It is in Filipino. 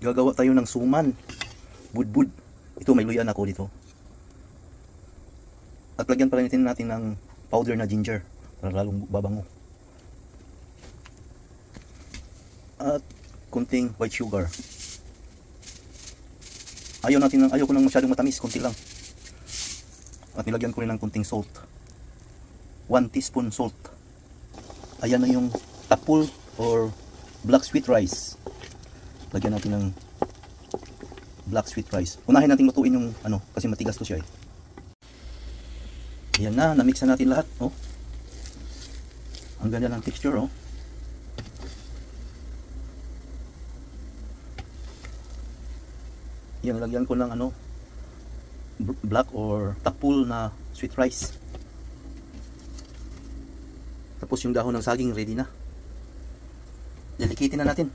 Gagawa tayo ng suman. Budbud. Ito, may luyan ako dito. At lagyan pa rin natin ng powder na ginger para lalong babango. At kunting white sugar. Ayaw ko nang masyadong matamis, kunti lang. At nilagyan ko rin ng kunting salt. 1 teaspoon salt. Ayan na yung tapul or black sweet rice. Lagyan natin ng black sweet rice. Unahin natin lutuin yung kasi matigas to siya eh. Ayan na, namix na natin lahat. Oh. Ang ganda ng texture oh. Yan, lagyan ko ng black or tapul na sweet rice. Tapos yung dahon ng saging ready na. Delicatein na natin.